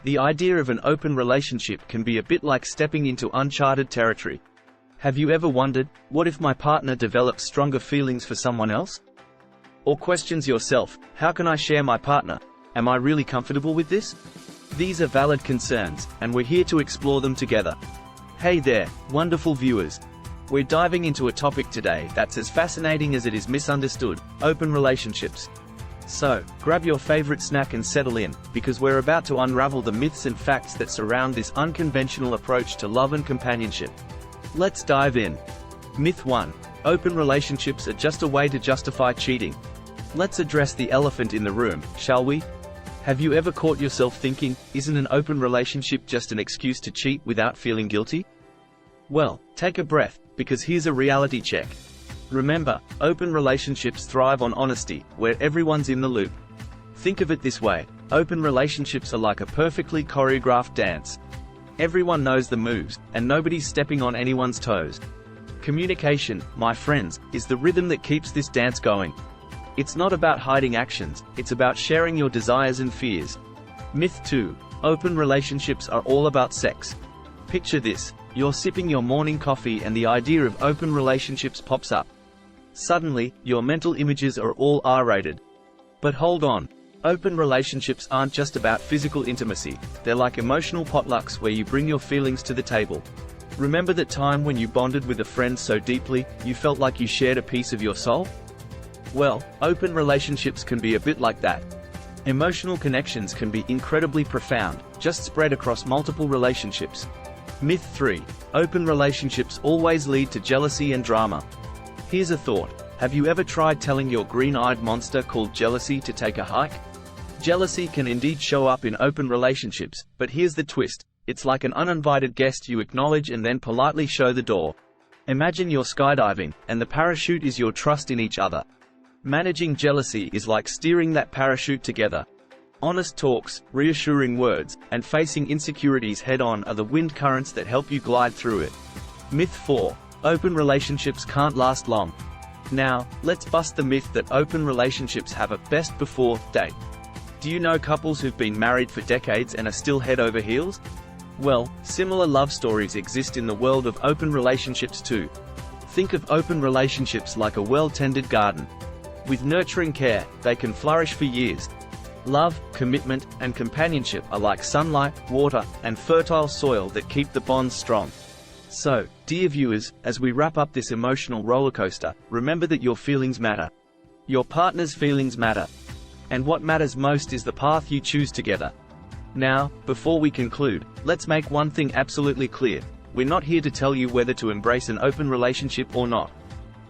The idea of an open relationship can be a bit like stepping into uncharted territory. Have you ever wondered, what if my partner develops stronger feelings for someone else? Or questions yourself, how can I share my partner? Am I really comfortable with this? These are valid concerns, and we're here to explore them together. Hey there, wonderful viewers. We're diving into a topic today that's as fascinating as it is misunderstood: open relationships. So, grab your favorite snack and settle in, because we're about to unravel the myths and facts that surround this unconventional approach to love and companionship. Let's dive in. Myth 1. Open relationships are just a way to justify cheating. Let's address the elephant in the room, shall we? Have you ever caught yourself thinking, isn't an open relationship just an excuse to cheat without feeling guilty? Well, take a breath, because here's a reality check. Remember, open relationships thrive on honesty, where everyone's in the loop. Think of it this way: open relationships are like a perfectly choreographed dance. Everyone knows the moves, and nobody's stepping on anyone's toes. Communication, my friends, is the rhythm that keeps this dance going. It's not about hiding actions, it's about sharing your desires and fears. Myth 2. Open relationships are all about sex. Picture this: you're sipping your morning coffee and the idea of open relationships pops up. Suddenly, your mental images are all R-rated. But hold on. Open relationships aren't just about physical intimacy, they're like emotional potlucks where you bring your feelings to the table. Remember that time when you bonded with a friend so deeply, you felt like you shared a piece of your soul? Well, open relationships can be a bit like that. Emotional connections can be incredibly profound, just spread across multiple relationships. Myth 3. Open relationships always lead to jealousy and drama. Here's a thought: have you ever tried telling your green-eyed monster called jealousy to take a hike? Jealousy can indeed show up in open relationships, but here's the twist: it's like an uninvited guest you acknowledge and then politely show the door. Imagine you're skydiving, and the parachute is your trust in each other. Managing jealousy is like steering that parachute together. Honest talks, reassuring words, and facing insecurities head-on are the wind currents that help you glide through it. Myth 4. Open relationships can't last long. Now, let's bust the myth that open relationships have a best before date. Do you know couples who've been married for decades and are still head over heels? Well, similar love stories exist in the world of open relationships too. Think of open relationships like a well-tended garden. With nurturing care, they can flourish for years. Love, commitment, and companionship are like sunlight, water, and fertile soil that keep the bonds strong. So, dear viewers, as we wrap up this emotional rollercoaster, remember that your feelings matter. Your partner's feelings matter. And what matters most is the path you choose together. Now, before we conclude, let's make one thing absolutely clear: we're not here to tell you whether to embrace an open relationship or not.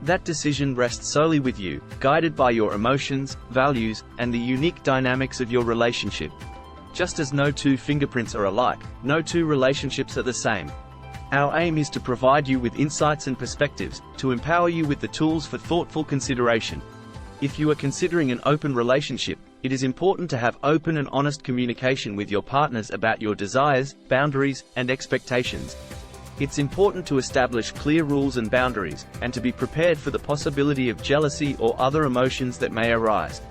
That decision rests solely with you, guided by your emotions, values, and the unique dynamics of your relationship. Just as no two fingerprints are alike, no two relationships are the same. Our aim is to provide you with insights and perspectives, to empower you with the tools for thoughtful consideration. If you are considering an open relationship, it is important to have open and honest communication with your partners about your desires, boundaries, and expectations. It's important to establish clear rules and boundaries, and to be prepared for the possibility of jealousy or other emotions that may arise.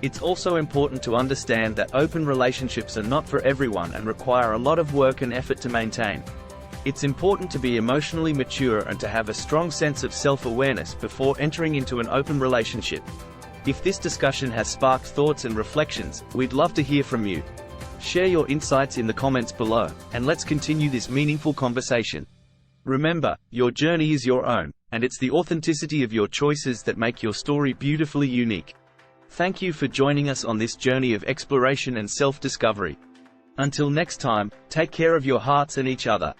It's also important to understand that open relationships are not for everyone and require a lot of work and effort to maintain. It's important to be emotionally mature and to have a strong sense of self-awareness before entering into an open relationship. If this discussion has sparked thoughts and reflections, we'd love to hear from you. Share your insights in the comments below, and let's continue this meaningful conversation. Remember, your journey is your own, and it's the authenticity of your choices that make your story beautifully unique. Thank you for joining us on this journey of exploration and self-discovery. Until next time, take care of your hearts and each other.